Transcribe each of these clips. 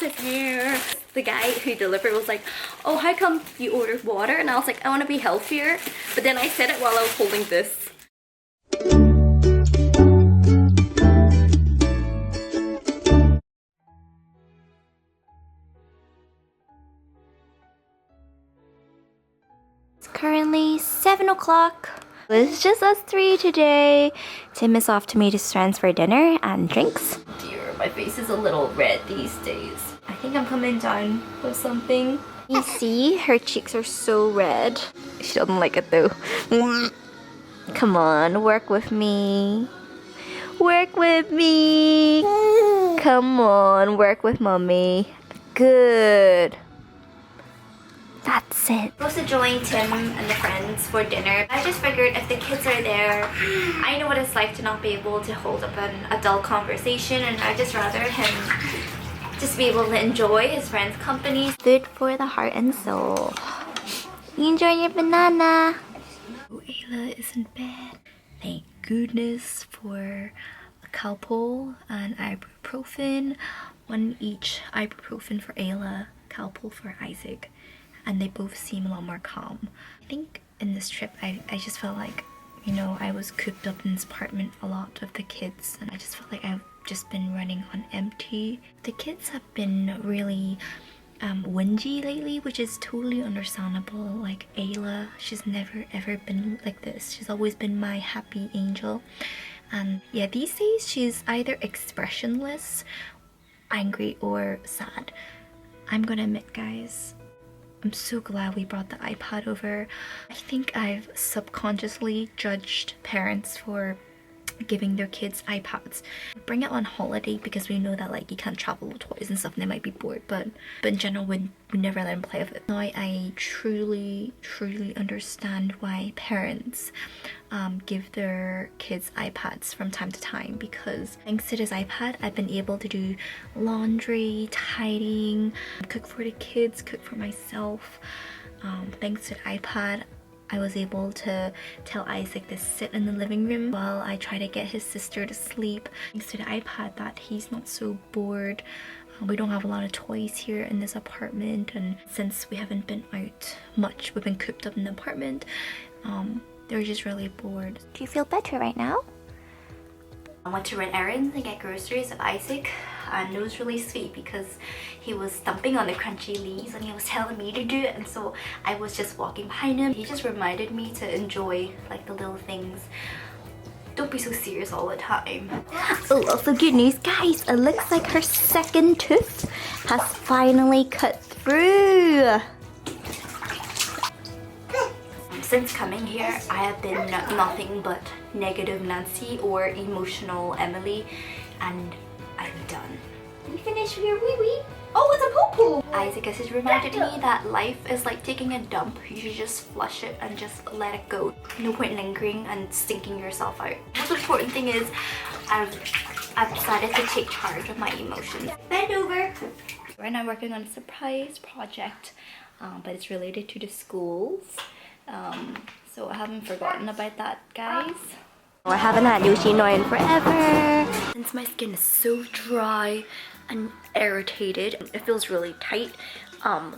his hair. The guy who delivered was like, oh, how come you ordered water? And I was like, I want to be healthier. But then I said it while I was holding this. It's currently 7 o'clock. It's just us three today. Tim is off to meet his friends for dinner and drinks. Dear, my face is a little red these days. I think I'm coming down with something. You see, her cheeks are so red. She doesn't like it though. Come on, work with me. Work with me. Come on, work with mommy. Good. That's it. I'm supposed to join Tim and the friends for dinner. I just figured if the kids are there, I know what it's like to not be able to hold up an adult conversation, and I'd just rather him just be able to enjoy his friends' company. Food for the heart and soul. You enjoy your banana? Oh, Ayla is in bed. Thank goodness for a Calpol and ibuprofen. One each, ibuprofen for Ayla, Calpol for Isaac. And they both seem a lot more calm. I think in this trip, I just felt like, you know, I was cooped up in this apartment a lot with the kids, and I just felt like I've just been running on empty. The kids have been really whingy lately, which is totally understandable. Like Ayla, she's never ever been like this. She's always been my happy angel. And yeah, these days she's either expressionless, angry, or sad. I'm gonna admit, guys, I'm so glad we brought the iPad over. I think I've subconsciously judged parents for giving their kids iPads. Bring it on holiday because we know that like you can't travel with toys and stuff and they might be bored, but in general we never let them play with it. Now I truly understand why parents give their kids iPads from time to time, because thanks to this iPad I've been able to do laundry, tidying, cook for the kids, cook for myself. Thanks to the iPad I was able to tell Isaac to sit in the living room while I try to get his sister to sleep. Thanks to the iPad that he's not so bored. We don't have a lot of toys here in this apartment, and since we haven't been out much, we've been cooped up in the apartment, they're just really bored. Do you feel better right now? I went to run errands and get groceries of Isaac, and it was really sweet because he was stomping on the crunchy leaves and he was telling me to do it, and so I was just walking behind him. He just reminded me to enjoy like the little things. Don't be so serious all the time. Oh, also good news, guys. It looks like her second tooth has finally cut through. Since coming here, I have been nothing but negative Nancy or emotional Emily, and I'm done. You finished with your wee-wee? Oh, it's a poo-poo! Isaac has just reminded me that life is like taking a dump. You should just flush it and just let it go. No point lingering and stinking yourself out. The most important thing is I've decided to take charge of my emotions. Bend over! Right now I'm working on a surprise project, but it's related to the schools. So I haven't forgotten about that, guys. I haven't had Yoshino in forever. Since my skin is so dry and irritated, it feels really tight.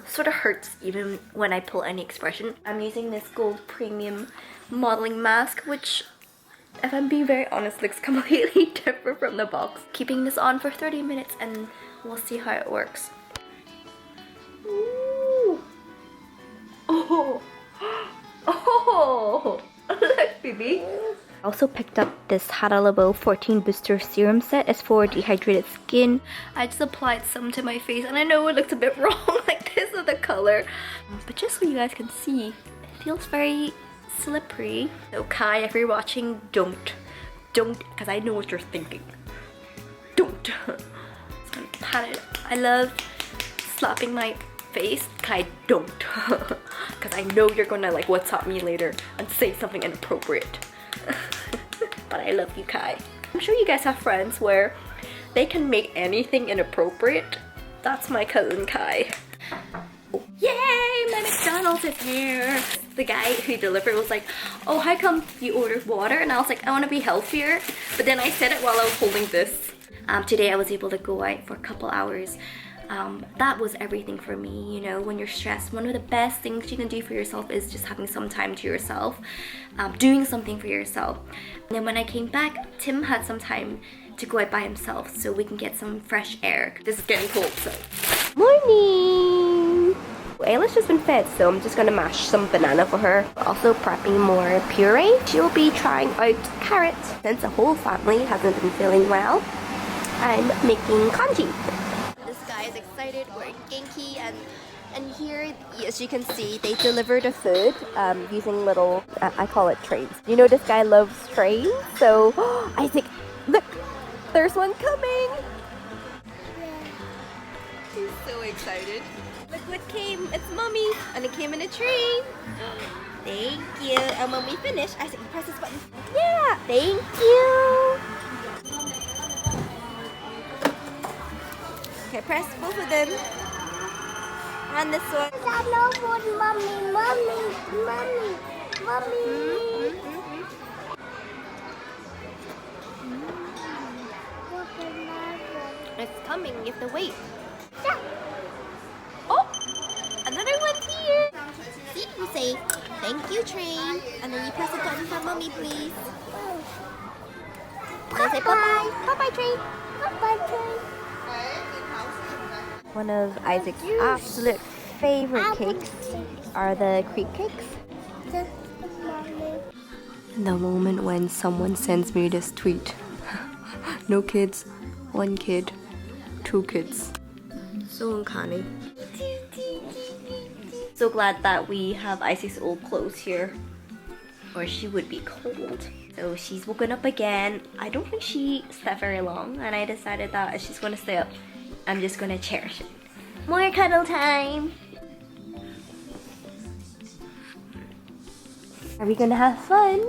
Sort of hurts even when I pull any expression. I'm using this gold premium modeling mask, which, if I'm being very honest, looks completely different from the box. Keeping this on for 30 minutes and we'll see how it works. Ooh. Oh. Oh, look, baby. I also picked up this Hada Labo 14 booster serum set. It's for dehydrated skin. I just applied some to my face and I know it looks a bit wrong, like this is the color. But just so you guys can see, it feels very slippery. So Kai, if you're watching, don't, because I know what you're thinking. Don't. Just gonna pat it. I love slapping my face. Kai, don't. Because I know you're gonna like WhatsApp me later and say something inappropriate. But I love you, Kai. I'm sure you guys have friends where they can make anything inappropriate. That's my cousin Kai. Oh, yay! My McDonald's is here. The guy who delivered was like, oh, how come you ordered water? And I was like, I want to be healthier. But then I said it while I was holding this. Today I was able to go out for a couple hours That was everything for me. You know, when you're stressed, one of the best things you can do for yourself is just having some time to yourself, doing something for yourself. And then when I came back, Tim had some time to go out by himself so we can get some fresh air. This is getting cold, so. Morning! Ayla's just been fed, so I'm just gonna mash some banana for her. We're also prepping more puree. She'll be trying out carrots. Since the whole family hasn't been feeling well, I'm making congee. This guy is excited, we're Genki, and here, as you can see, they deliver the food using little, I call it trays. You know this guy loves trays, so Isaac, look, there's one coming! He's so excited. Look what came, it's Mommy, and it came in a tray. Thank you, and when we finish, Isaac, press this button. Yeah, thank you! Okay, press both of them. And this one. Mommy. It's coming, you have to wait. Oh, another one's here. See, you say, thank you, train. And then you press the button for Mommy, please. And say bye-bye. Bye-bye, train. Bye-bye, train. One of Isaac's absolute favorite cakes are the cream cakes. The moment when someone sends me this tweet. No kids, one kid, two kids. So uncanny. So glad that we have Isaac's old clothes here, or she would be cold. So she's woken up again. I don't think she slept very long, and I decided that if she's gonna stay up, I'm just gonna cherish it. More cuddle time! Are we gonna have fun?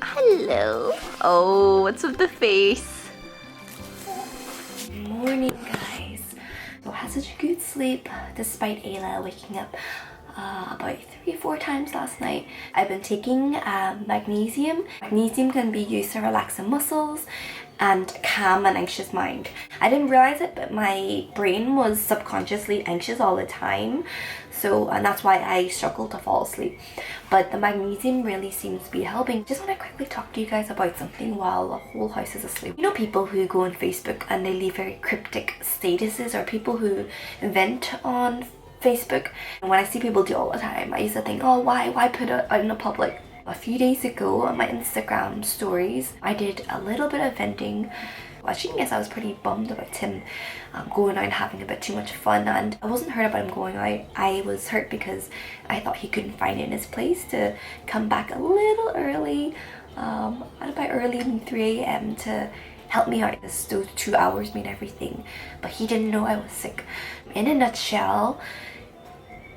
Hello! Oh, what's with the face? Morning, guys. So I had such a good sleep despite Ayla waking up about 3 or 4 times last night. I've been taking magnesium. Magnesium can be used to relax the muscles and calm an anxious mind. I didn't realize it, but my brain was subconsciously anxious all the time. And that's why I struggled to fall asleep. But the magnesium really seems to be helping. Just want to quickly talk to you guys about something while the whole house is asleep. You know people who go on Facebook and they leave very cryptic statuses, or people who vent on Facebook? And when I see people do all the time, I used to think, oh, why put it out in the public? A few days ago on my Instagram stories, I did a little bit of venting. I guess I was pretty bummed about Tim going out and having a bit too much fun, and I wasn't hurt about him going out. I was hurt because I thought he couldn't find it in his place to come back a little early, at about early 3 a.m. to help me out. Those 2 hours made everything, but he didn't know I was sick. In a nutshell,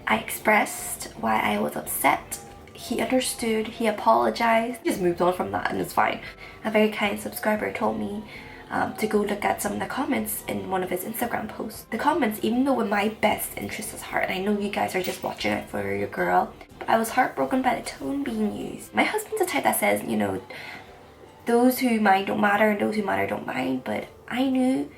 I expressed why I was upset. He understood, he apologized, just moved on from that, and it's fine. A very kind subscriber told me to go look at some of the comments in one of his Instagram posts. The comments, even though with my best interest at heart, and I know you guys are just watching it for your girl, but I was heartbroken by the tone being used. My husband's the type that says, you know, those who mind don't matter and those who matter don't mind, but I knew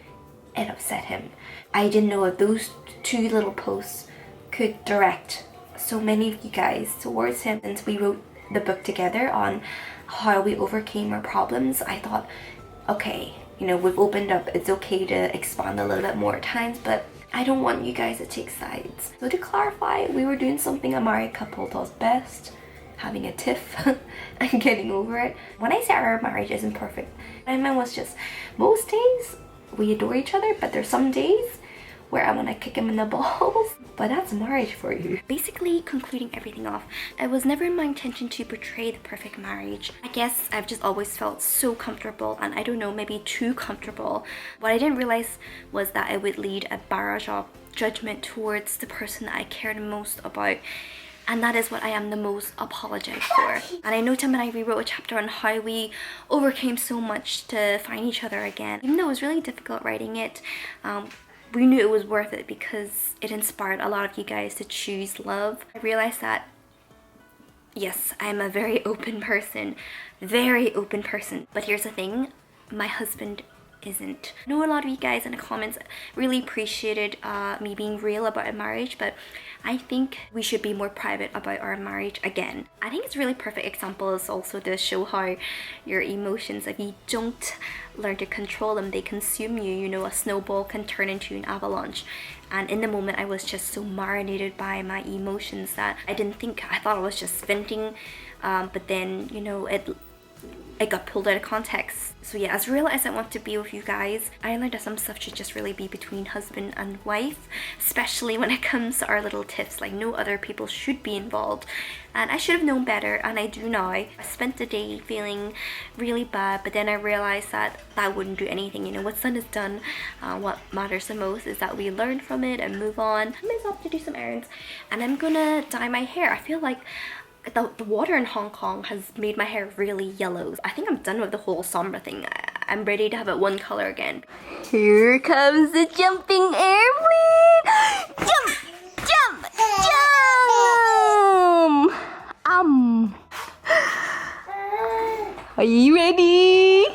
it upset him. I didn't know if those 2 little posts could direct so many of you guys towards him. Since we wrote the book together on how we overcame our problems, I thought, okay, you know, we've opened up, it's okay to expand a little bit more at times, but I don't want you guys to take sides. So to clarify, we were doing something a married couple does best, having a tiff and getting over it. When I say our marriage isn't perfect, what I meant was just most days we adore each other, but there's some days where I want to kick him in the balls. But that's marriage for you. Basically, concluding everything off, it was never my intention to portray the perfect marriage. I guess I've just always felt so comfortable, and I don't know, maybe too comfortable. What I didn't realize was that it would lead a barrage of judgment towards the person that I cared most about. And that is what I am the most apologetic for. And I know Tim and I rewrote a chapter on how we overcame so much to find each other again. Even though it was really difficult writing it, we knew it was worth it because it inspired a lot of you guys to choose love. I realized that, yes, I'm a very open person. But here's the thing, my husband isn't. I know a lot of you guys in the comments really appreciated me being real about our marriage, but I think we should be more private about our marriage again. I think it's a really perfect example is also to show how your emotions, if you don't learn to control them, they consume you. You know, a snowball can turn into an avalanche. And in the moment, I was just so marinated by my emotions that I thought I was just venting, but then, you know, it got pulled out of context. So yeah, as real as I want to be with you guys, I learned that some stuff should just really be between husband and wife, especially when it comes to our little tips. Like, no other people should be involved. And I should have known better, and I do now. I spent the day feeling really bad, but then I realized that that wouldn't do anything. You know, what's done is done. What matters the most is that we learn from it and move on. I'm off to do some errands, and I'm gonna dye my hair. I feel like the water in Hong Kong has made my hair really yellow. I think I'm done with the whole somber thing. I'm ready to have it one color again. Here comes the jumping airplane! Jump! Jump! Jump! Are you ready?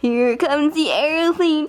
Here comes the airplane.